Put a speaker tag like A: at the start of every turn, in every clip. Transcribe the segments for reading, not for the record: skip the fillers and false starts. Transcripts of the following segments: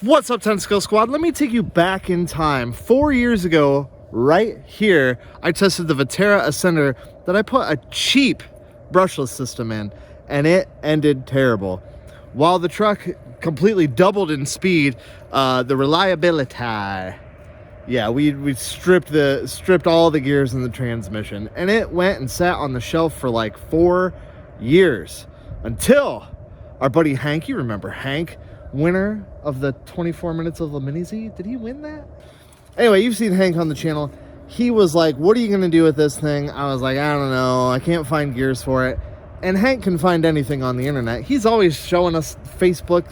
A: What's up, Tentacle Squad? Let me take you back in time. 4 years ago, right here, I tested the Vaterra Ascender that I put a cheap brushless system in, and it ended terrible. While the truck completely doubled in speed, the reliability, yeah, we stripped all the gears in the transmission, and it went and sat on the shelf for like 4 years until our buddy Hank, you remember Hank, winner of the 24 minutes of the Mini-Z? Did he win that? Anyway, you've seen Hank on the channel. He was like, what are you gonna do with this thing? I was like, I don't know, I can't find gears for it. And Hank can find anything on the internet. He's always showing us Facebook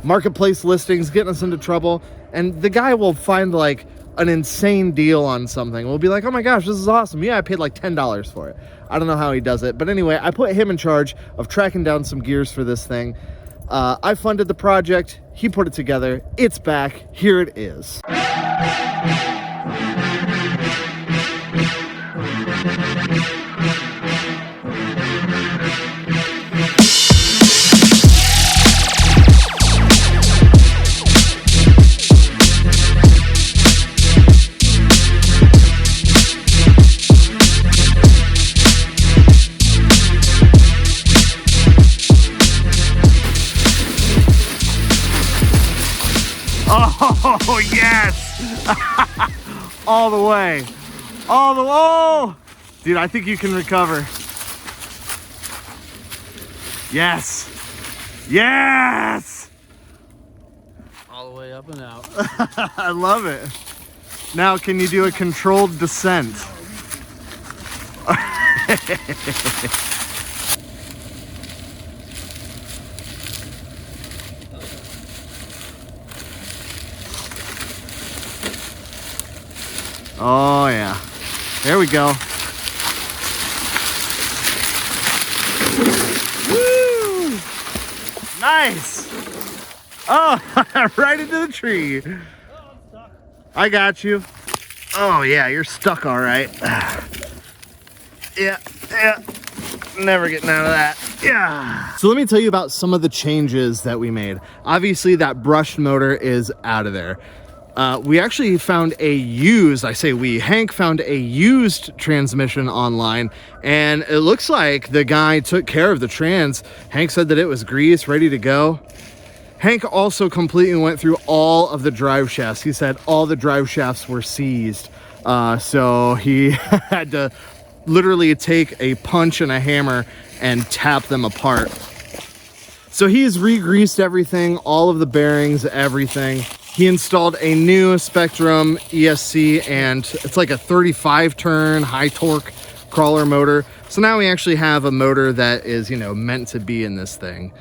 A: marketplace listings, getting us into trouble, and the guy will find like an insane deal on something. We'll be like, oh my gosh, this is awesome. Yeah, I paid like $10 for it. I don't know how he does it, but anyway, I put him in charge of tracking down some gears for this thing. I funded the project, he put it together, it's back, here it is. Oh, yes! All the way. Oh! Dude, I think you can recover. Yes! Yes!
B: All the way up and out.
A: I love it. Now, can you do a controlled descent? Oh yeah, there we go. Woo! Nice. Oh, right into the tree.
B: Oh, I'm stuck.
A: I got you. Oh yeah, you're stuck all right. Yeah, never getting out of that. Yeah. So let me tell you about some of the changes that we made. Obviously that brushed motor is out of there. We actually found Hank found a used transmission online, and it looks like the guy took care of the trans. Hank said that it was greased, ready to go. Hank also completely went through all of the drive shafts. He said all the drive shafts were seized. So he had to literally take a punch and a hammer and tap them apart. So he's re-greased everything, all of the bearings, everything. He installed a new Spectrum ESC, and it's like a 35 turn high torque crawler motor. So now we actually have a motor that is, you know, meant to be in this thing.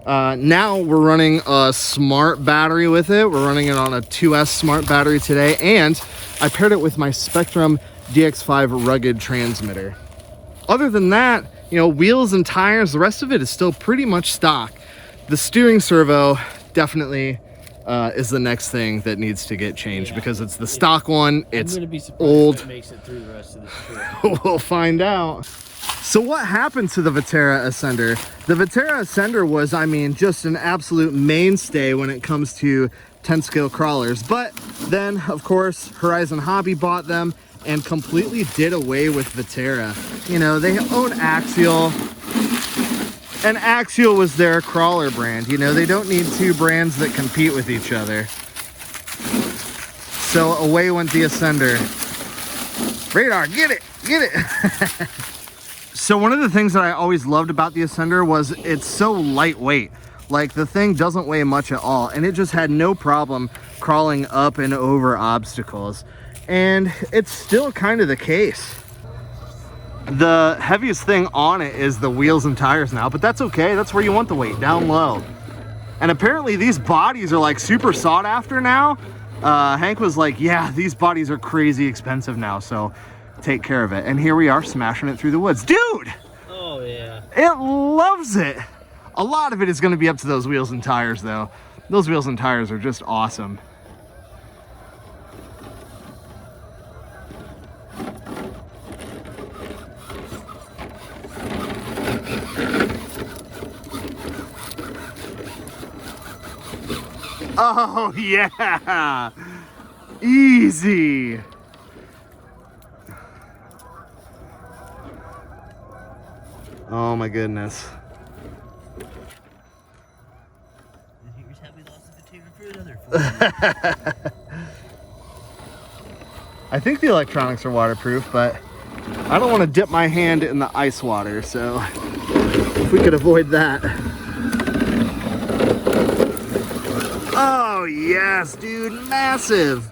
A: Now we're running a smart battery with it. We're running it on a 2S smart battery today, and I paired it with my Spectrum DX5 rugged transmitter. Other than that, you know, wheels and tires, the rest of it is still pretty much stock. The steering servo definitely is the next thing that needs to get changed, because it's the stock one. It's old.
B: If it makes it through the rest of the trip.
A: We'll find out. So what happened to the Vaterra Ascender? The Vaterra Ascender was, I mean, just an absolute mainstay when it comes to 10-scale crawlers. But then, of course, Horizon Hobby bought them and completely did away with Vaterra. You know, they own Axial, and Axial was their crawler brand. You know, they don't need two brands that compete with each other. So away went the Ascender. Radar, get it, get it. So one of the things that I always loved about the Ascender was it's so lightweight. Like, the thing doesn't weigh much at all, and it just had no problem crawling up and over obstacles. And it's still kind of the case. The heaviest thing on it is the wheels and tires now, but that's okay. That's where you want the weight, down low. And apparently these bodies are like super sought after now. Hank was like, yeah, these bodies are crazy expensive now, so take care of it. And here we are smashing it through the woods. Dude!
B: Oh yeah.
A: It loves it. A lot of it is going to be up to those wheels and tires though. Those wheels and tires are just awesome. Oh, yeah. Easy. Oh my goodness.
B: Here's how we lost the Vaterra for another 4
A: I think the electronics are waterproof, but I don't want to dip my hand in the ice water, so if we could avoid that. Oh, yes, dude, massive.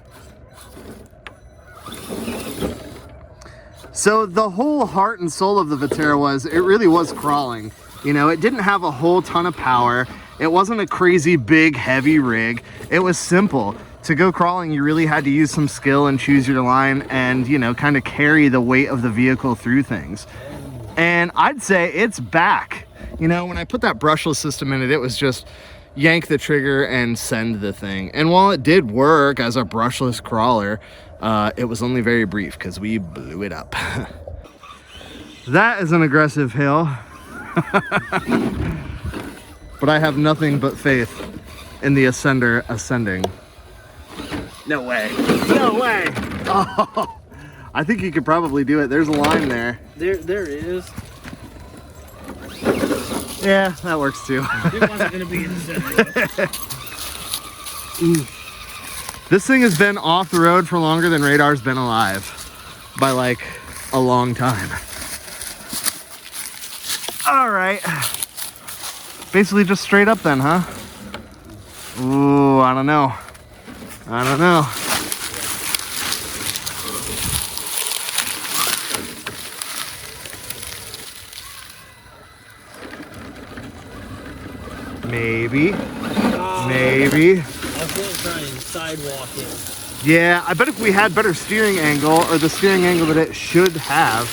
A: So the whole heart and soul of the Vaterra was, it really was crawling. You know, it didn't have a whole ton of power. It wasn't a crazy big heavy rig. It was simple. To go crawling, you really had to use some skill and choose your line and, you know, kind of carry the weight of the vehicle through things. And I'd say it's back. You know, when I put that brushless system in it, it was just yank the trigger and send the thing. And while it did work as a brushless crawler, it was only very brief because we blew it up. That is an aggressive hill. But I have nothing but faith in the Ascender ascending. No way. No way. Oh, I think you could probably do it. There's a line there.
B: There is.
A: Yeah, that works too.
B: It wasn't going to be in the center.
A: This thing has been off the road for longer than Radar's been alive. By like a long time. All right. Basically just straight up then, huh? Ooh, I don't know. I don't know. Maybe. Maybe.
B: I was trying sidewalk it.
A: Yeah, I bet if we had better steering angle, or the steering angle that it should have,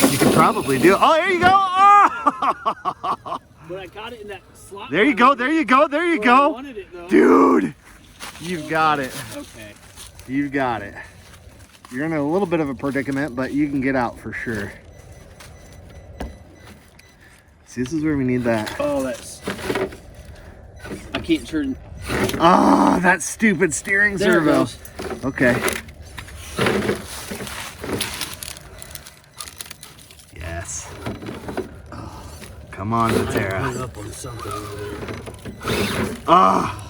A: you could probably do it. Oh, there you go. Oh!
B: But I got it in that slot.
A: There you go, there you go, there you
B: Where I
A: go.
B: wanted it, though.
A: Dude, you've got it.
B: Okay.
A: You've got it. You're in a little bit of a predicament, but you can get out for sure. See, this is where we need that.
B: Oh, that's... I can't turn...
A: Oh, that stupid steering
B: There it
A: servo.
B: goes.
A: Okay. Yes. Oh, come on,
B: I
A: Vaterra.
B: hung up on something over there.
A: Oh.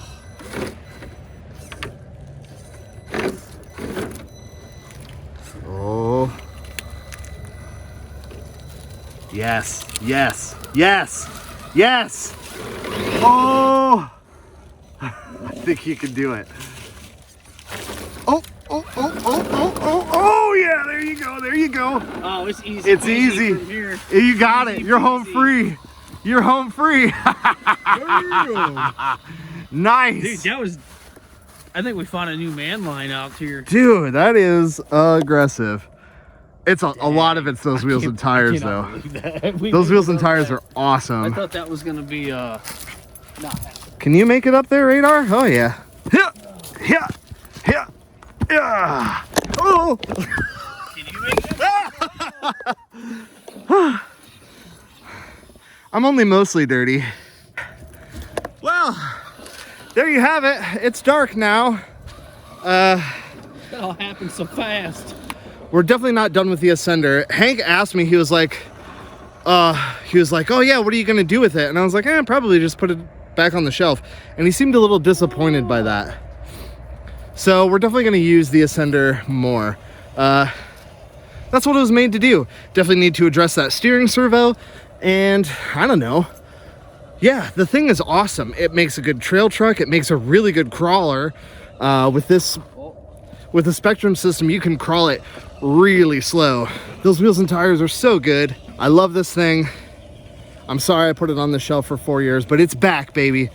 A: Oh. Yes, yes, yes, yes. Oh. I think you can do it. Oh, oh, oh, oh, oh, oh, oh, yeah, there you go, there you go.
B: Oh, it's easy.
A: It's easy.
B: From here.
A: You got it.
B: Easy
A: You're home
B: peasy.
A: free. You're home free. Nice.
B: Dude, that was... I think we found a new man line out here.
A: Dude, that is aggressive. It's a lot of it's those wheels and tires, though. Those wheels and tires are
B: I
A: awesome.
B: thought that was gonna be not happening.
A: Can you make it up there, Radar? Oh, yeah. Yeah, yeah, yeah, yeah. Oh.
B: Can you make it?
A: I'm only mostly dirty. Well, there you have it. It's dark now.
B: That all happened so fast.
A: We're definitely not done with the Ascender. Hank asked me, he was like, oh yeah, what are you gonna do with it? And I was like, probably just put it back on the shelf. And he seemed a little disappointed by that. So we're definitely gonna use the Ascender more. That's what it was made to do. Definitely need to address that steering servo. And I don't know. Yeah, the thing is awesome. It makes a good trail truck. It makes a really good crawler. With the Spectrum system, you can crawl it really slow. Those wheels and tires are so good. I love this thing. I'm sorry I put it on the shelf for 4 years, but it's back, baby.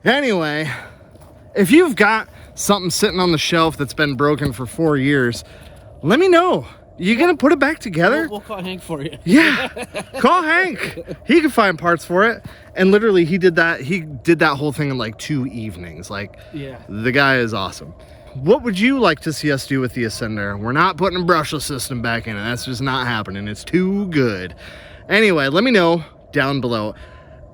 A: Anyway, if you've got something sitting on the shelf that's been broken for 4 years, let me know. You gonna put it back together?
B: We'll call Hank for you.
A: Yeah, call Hank. He can find parts for it. And literally he did that whole thing in like 2 evenings. Like,
B: Yeah.
A: the guy is awesome. What would you like to see us do with the Ascender? We're not putting a brushless system back in it. That's just not happening. It's too good. Anyway, let me know down below.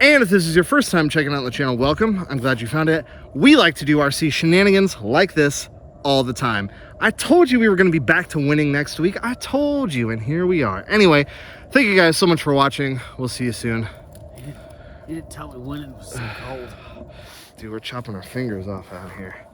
A: And if this is your first time checking out the channel, welcome. I'm glad you found it. We like to do RC shenanigans like this all the time. I told you we were going to be back to winning next week. I told you, and here we are. Anyway, thank you guys so much for watching. We'll see you soon.
B: You didn't tell me winning was so cold.
A: Dude, we're chopping our fingers off out here.